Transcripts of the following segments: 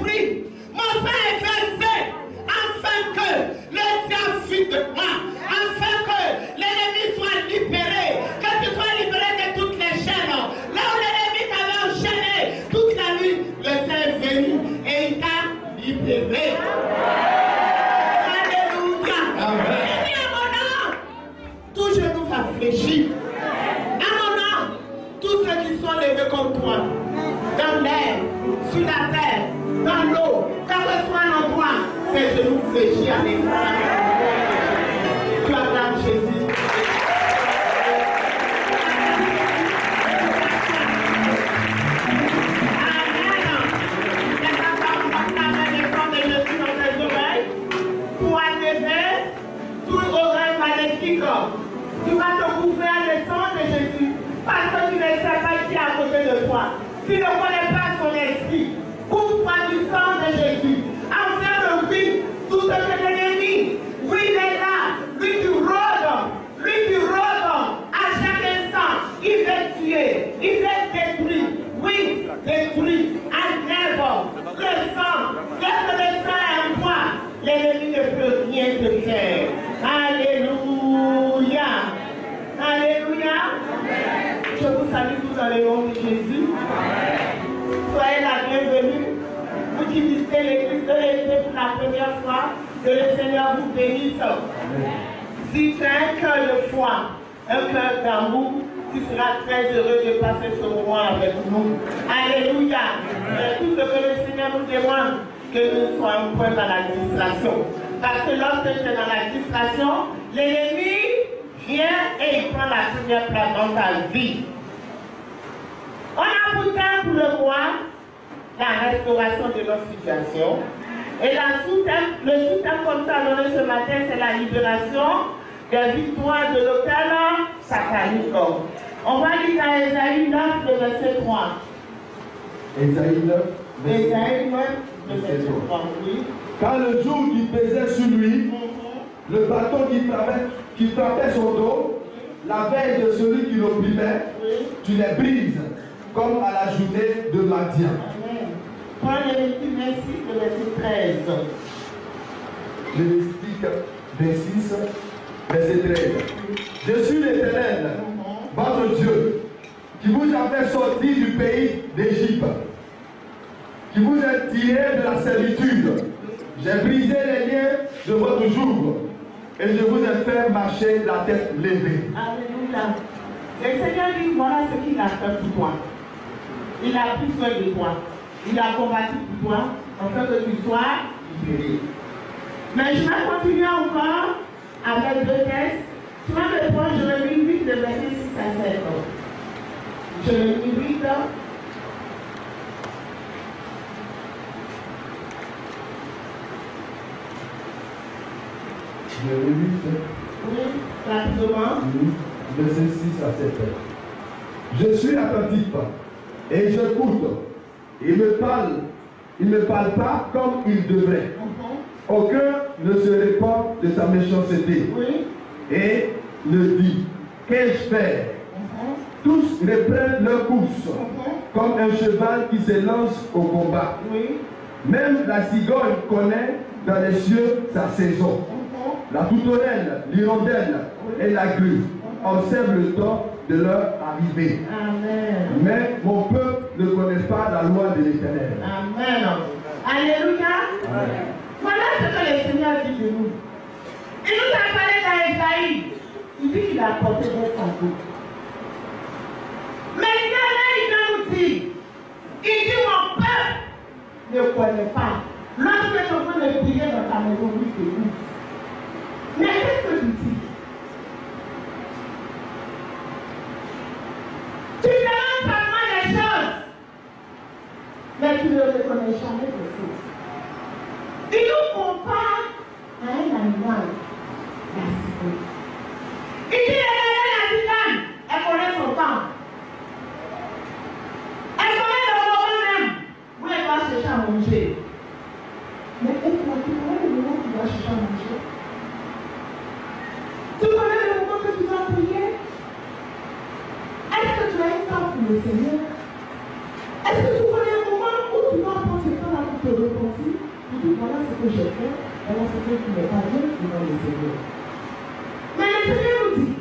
prie. Mon sang est versé afin que le diable fuit de moi, afin que l'ennemi soit libéré, que tu sois libéré de toutes les chaînes. Là où l'ennemi t'avait enchaîné toute la nuit, le Seigneur est venu et il t'a libéré. Alléluia. Il dit à mon âme, tout genou va fléchir. À mon âme, tous ceux qui sont levés contre toi, dans l'air, sur la terre, dans l'eau, quel que soit l'endroit, ces genoux fléchis à l'effort. Tu acclames Jésus. Tu vas te couvrir le sang de Jésus parce que tu ne sais pas qui est à côté de toi. Tu ne connais pas son esprit. Couvre-toi du sang de Jésus. Afin de vivre tout ce que l'ennemi, oui, il est là. Lui, tu rôdes à chaque instant. Il veut tuer, il veut détruire. Oui, détruire, enlève le sang. Lorsque le sang est en toi, l'ennemi ne peut rien te faire. Alléluia. Alléluia. Je vous salue tous dans le nom de Jésus. Soyez la bienvenue. Vous qui visitez l'église de l'été pour la première fois, que le Seigneur vous bénisse. Si tu as un cœur de foi, un cœur d'amour, tu seras très heureux de passer ce moment avec nous. Alléluia. C'est tout ce que le Seigneur nous demande, que nous soyons point dans la distraction. Parce que lorsque tu es dans la distraction, l'ennemi vient et il prend la première place dans ta vie. On a pour temps pour le mois la restauration de notre situation. Et le sous-thème comme ça donné ce matin, c'est la libération des victoires de l'hôtel satanique. On va lire dans Ésaïe 9, le verset 3. Ésaïe 9, verset 3. Oui. Quand le jour qui pesait sur lui, le bâton qui frappait son dos, la veille de celui qui l'opprimait, tu les brises, comme à la journée de Madian. Amen. Prends le Lévitique 26, le verset 13. Lévitique 26, verset 13. Je suis l'Éternel, votre Dieu, qui vous a fait sortir du pays d'Égypte, qui vous a tiré de la servitude. J'ai brisé les liens de votre jour et je vous ai fait marcher la tête levée. Alléluia. Le Seigneur dit, voilà ce qu'il a fait pour toi. Il a pris soin de toi. Il a combattu pour toi, afin que tu sois libéré. Mais je vais continuer encore avec deux textes. Tu vas me prendre Jérémie 8, le verset 6 à 7. Jérémie 8. Jérémie 8. Oui, rapidement. Verset 6 à 7. Je suis attentif et j'écoute. Il ne parle pas comme il devrait. Aucun ne se répand de sa méchanceté. Oui. Et ne dit, qu'ai-je fait? Tous reprennent leur course, comme un cheval qui se lance au combat. Oui. Même la cigogne connaît dans les cieux sa saison. La tourterelle, l'hirondelle et la grue observent le temps de leur arrivée. Amen. Mais mon peuple ne connaît pas la loi de l'Éternel. Amen. Alléluia. Amen. Voilà ce que le Seigneur dit de nous. Il nous a parlé dans Ésaïe. Il dit qu'il a apporté des santé. Maintenant, là, il vient nous dire, il dit mon peuple ne connaît pas. Lorsque tu es en train de prier dans ta maison, oui, c'est vous. Mais qu'est-ce que tu dis? Tu demandes seulement les choses, mais tu ne reconnais jamais les choses. Il nous compare à un animal, la cigale. Il dit la cigale, elle connaît son temps. Elle connaît le moment même où elle doit chercher à manger. Mais elle connaît le moment où tu dois chercher à manger. Tu connais le moment que tu dois prier? Est-ce que tu as un temps pour le Seigneur? Est-ce que tu connais le moment où tu dois prendre ce temps-là pour te reposer? pour dire voilà ce que j'ai fait, voilà ce qui n'est pas bien devant le Seigneur. Mais le Seigneur nous dit,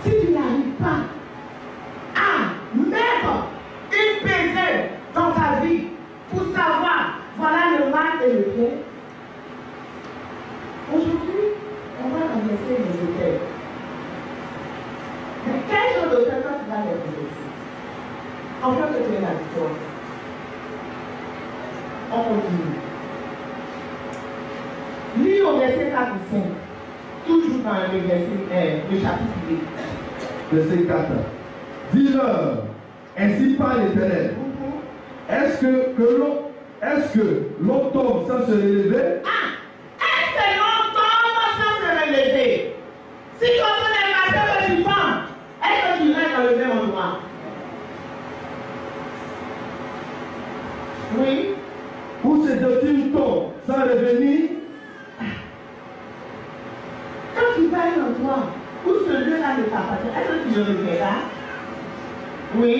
si tu n'arrives pas à mettre une pesée dans ta vie pour savoir voilà le mal et le bien, aujourd'hui, on va ramasser les hôtels. Mais quel genre d'hôtel tu vas les ramasser? Enfin que tu aies la victoire. On continue. Lis au verset 4 et 5. Toujours dans le chapitre 8. Verset 4. Dis-leur, ainsi parle l'Éternel. Est-ce que l'on tombe sans se relever? Est-ce que l'on tombe sans se relever? Si tu entends les matins que tu tombes, est-ce que tu restes dans le même endroit? Oui. Ou c'est de tu tombes sans revenir? Quand tu vas à un endroit où ce lieu-là ne t'appartient, est-ce que tu le reverras? Oui.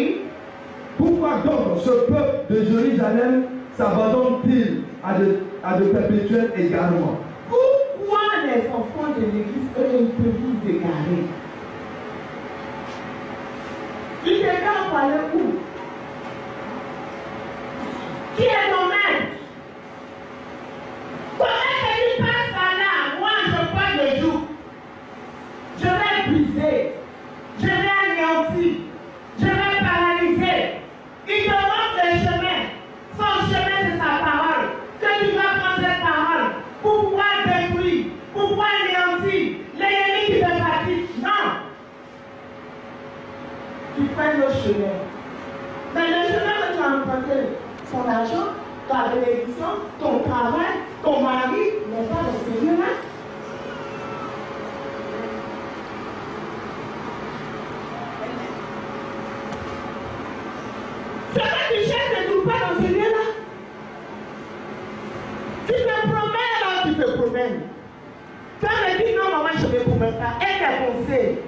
Pourquoi donc ce peuple de Jérusalem s'abandonne-t-il à de perpétuels égarements? Pourquoi les enfants de l'église, eux, ils peuvent vous égarer? Ils t'égarent pour aller où? Qui est ton maître? Comment est-ce que tu passes par là? Moi, je prends le jour. Je vais briser. Je vais anéantir. Je vais paralyser. Il te montre le chemin. Son chemin, c'est sa parole. Que tu vas prendre cette parole pour pouvoir détruire, pour pouvoir anéantir l'ennemi qui te fatigue. Non. Tu prends le chemin. Mais le chemin que tu as emprunté, ton argent, ta bénédiction, ton travail, ton mari, n'est pas le Seigneur. Ce que tu cherches ne trouve pas dans ce lieu-là. Tu te promènes alors tu te promènes. Tu me dis non, maman, je ne me promène pas. Et tes pensées.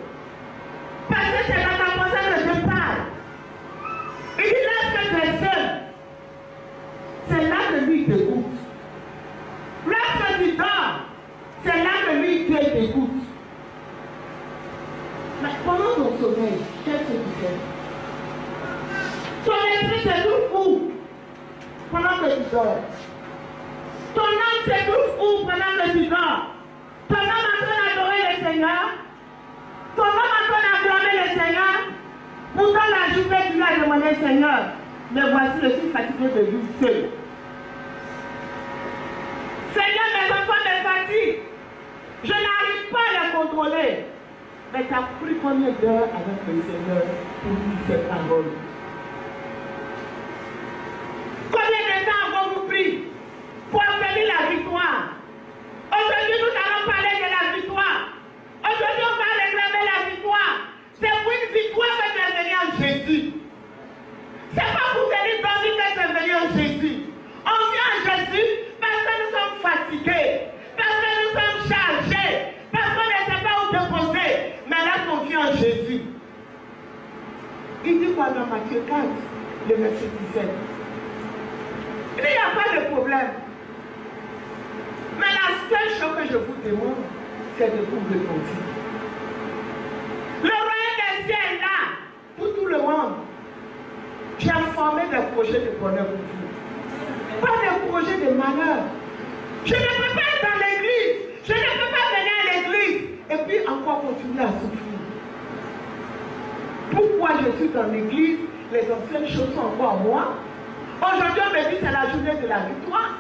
Parce que c'est dans ta pensée que je parle. Il dit lorsque tu es seul, c'est là que lui t'écoute. Lorsque tu dors, c'est là que lui t'écoute. Mais pendant ton sommeil, qu'est-ce que tu fais? Ton esprit se trouve où pendant que tu dors? Ton âme se trouve où pendant que tu dors? Ton âme en train d'adorer le Seigneur? Ton âme en train d'acclamer le Seigneur? Pourtant la journée tu lui as demandé Seigneur, mais voici je suis fatigué de vivre seul. Seigneur, mes enfants me fatiguent. Je n'arrive pas à les contrôler. Mais tu as pris combien d'heures avec le Seigneur pour dire ces paroles? Combien de temps avons-vous pris pour obtenir la victoire? Aujourd'hui, nous allons parler de la victoire. Aujourd'hui, on va réclamer la victoire. C'est pour une victoire que tu es venu en Jésus. C'est pas pour venir dormir que tu es venu en Jésus. On vient en Jésus parce que nous sommes fatigués, parce que nous sommes chargés, parce qu'on ne sait pas où te poser. Mais là, on vient en Jésus. Il dit quoi dans Matthieu 4, le verset 17? Il n'y a pas de problème. Mais la seule chose que je vous demande, c'est de vous repentir. Le royaume des cieux est là pour tout le monde. J'ai formé des projets de bonheur pour vous. Pas des projets de malheur. Je ne peux pas être dans l'église. Je ne peux pas venir à l'église et puis encore continuer à souffrir. Pourquoi je suis dans l'église? Les anciennes choses sont encore moi. Aujourd'hui, on me dit que c'est la journée de la victoire.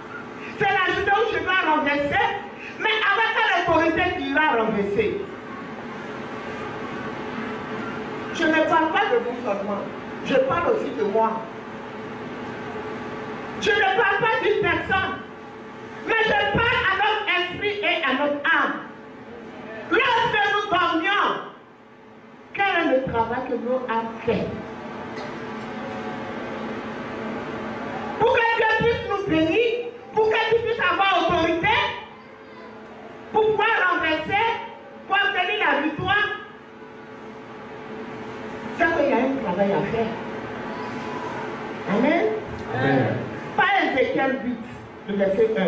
C'est la journée où je dois renverser. Mais avec quelle autorité tu vas renverser? Je ne parle pas de vous seulement. Je parle aussi de moi. Je ne parle pas d'une personne. Mais je parle à notre esprit et à notre âme. Lorsque nous dormions, quel est le travail que nous avons fait? Pour que Dieu puisse nous bénir, pour que tu puisses avoir autorité, pour pouvoir renverser, pour obtenir la victoire, c'est qu'il y a un travail à faire. Amen. Amen. Pas Ézéchiel 8. le verset 1.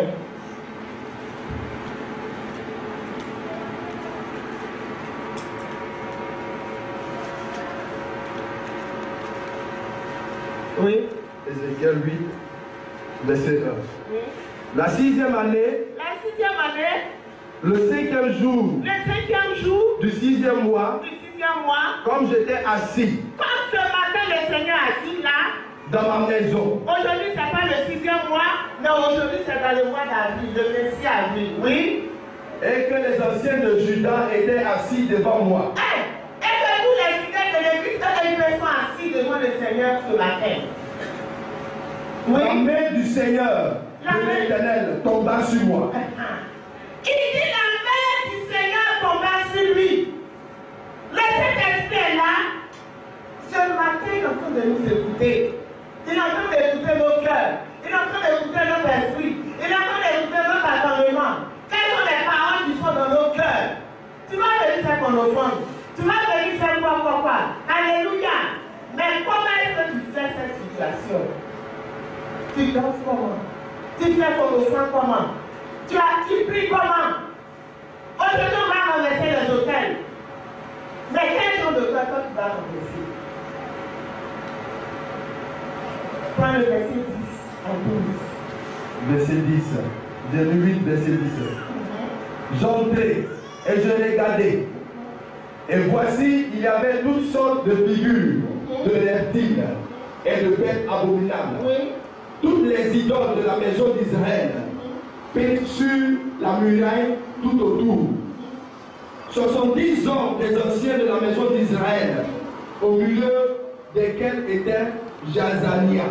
Oui. Ézéchiel 8, verset 1. Oui. La 6e année, La 6e année, le 5e jour le 5e jour du 6e mois, du 6e mois, comme j'étais assis comme ce matin le Seigneur assis là, dans ma maison, aujourd'hui c'est pas le 6e mois, mais aujourd'hui c'est dans le mois d'avril, le 26 avril. Oui. et que les anciens de Juda étaient assis devant moi. Et que tous les fidèles de l'église eux sont assis devant le Seigneur ce matin. La main du Seigneur, de l'Éternel, tomba sur moi. Il dit la main du Seigneur tomba sur lui. Le Saint-Esprit est là. Ce matin, il est en train de nous écouter. Il est en train d'écouter nos cœurs. Il est en train d'écouter notre esprit. Il est en train d'écouter notre attendement. Quelles sont les paroles qui sont dans nos cœurs? Tu vas venir faire qu'on offrande. Tu vas venir faire quoi? Alléluia. Mais comment est-ce que tu fais cette situation? Tu danses comment? Tu fais ton offrande comment? Tu pries comment? Aujourd'hui, on va renverser les hôtels. Mais quel genre de cœur tu vas renverser? Prends le verset 10 à 12. Verset 10. Jérémie 8, verset 10. J'entrai et je regardai. Et voici, il y avait toutes sortes de figures, de reptiles et de bêtes abominables. Oui. Toutes les idoles de la maison d'Israël, peintes sur la muraille tout autour. 70 hommes des anciens de la maison d'Israël, au milieu desquels était Jazania.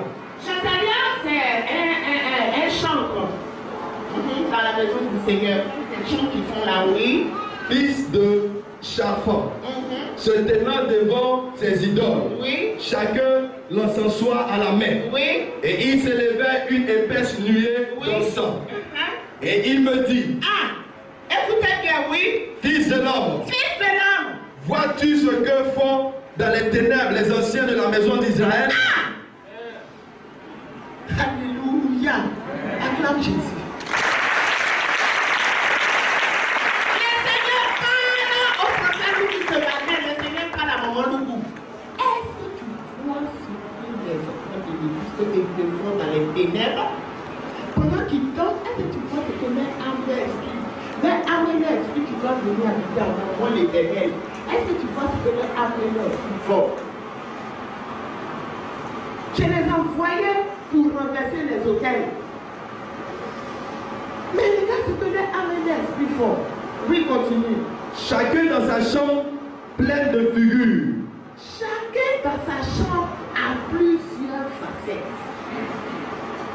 Jazania, c'est un chantre dans la maison du Seigneur. C'est un chantre qui font là, oui. Fils de Shaphan, se tenant devant ses idoles, Oui. chacun l'encensoir à la main. Oui. Et il s'élevait une épaisse nuée Oui. d'encens. Et il me dit, Écoutez bien, oui. fils de l'homme, Fils de l'homme. vois-tu ce que font dans les ténèbres les anciens de la maison d'Israël? Alléluia. Acclame Jésus. Le Seigneur parle au prophète Louis ce matin. Le Seigneur parle à maman Lougou. Est-ce que tu vois ce que les enfants de l'église que ils font dans les ténèbres? Pendant qu'ils dorment, est-ce que tu vois ce que met âme de l'esprit? Leur âme et l'esprit qui doivent venir habiter en moment l'Éternel. Est-ce que tu vois ce que leur âme et l'esprit font? Je les envoyais pour renverser les hôtels. Mais regarde ce que les âmes et l'esprit font. Oui, continue. Chacun dans sa chambre pleine de figures. Chacun dans sa chambre a plusieurs facettes.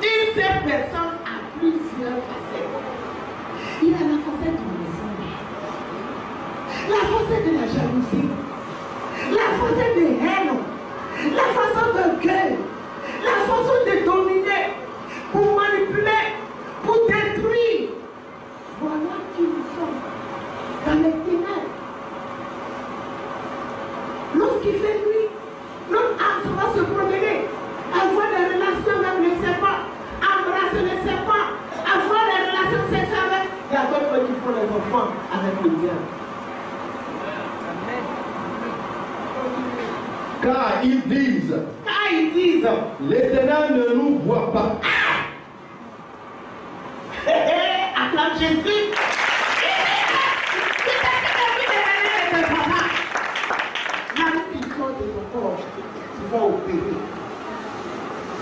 Une seule personne a plusieurs facettes. Il a la facette du mensonge, la facette de la jalousie, la facette de haine, la façon de gueule, la façon de dominer, pour manipuler, pour détruire. Voilà qui nous sommes dans les ténèbres. Lorsqu'il fait nuit, notre âme va se promener, avoir des relations avec le serpent, embrasser le serpent, avoir des relations sexuelles avec. Il y a d'autres qui font les enfants avec le diable. Car ils disent, l'Éternel ne nous voit pas. Acclame Jésus. La nuit qui sort de ton corps, tu vas opérer.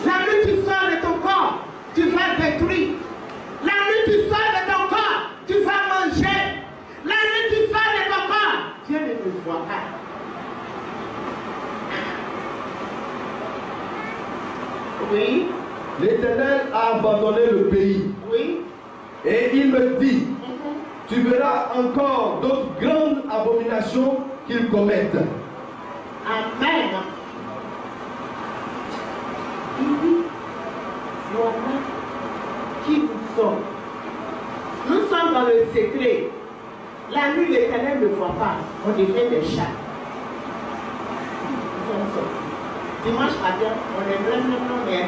La nuit qui sort de ton corps, tu vas détruire. La nuit qui sort de ton corps, tu vas manger. La nuit qui sort de ton corps, Dieu ne te voit pas. Oui. L'Éternel a abandonné le pays. Oui. Et il me dit, tu verras encore d'autres grandes abominations qu'ils commettent. Amen. Il dit, voilà qui nous sommes. Nous sommes dans le secret. La nuit, l'Éternel ne voit pas. On devient des chats. Nous sommes sortis. Dimanche matin, on est vraiment, mais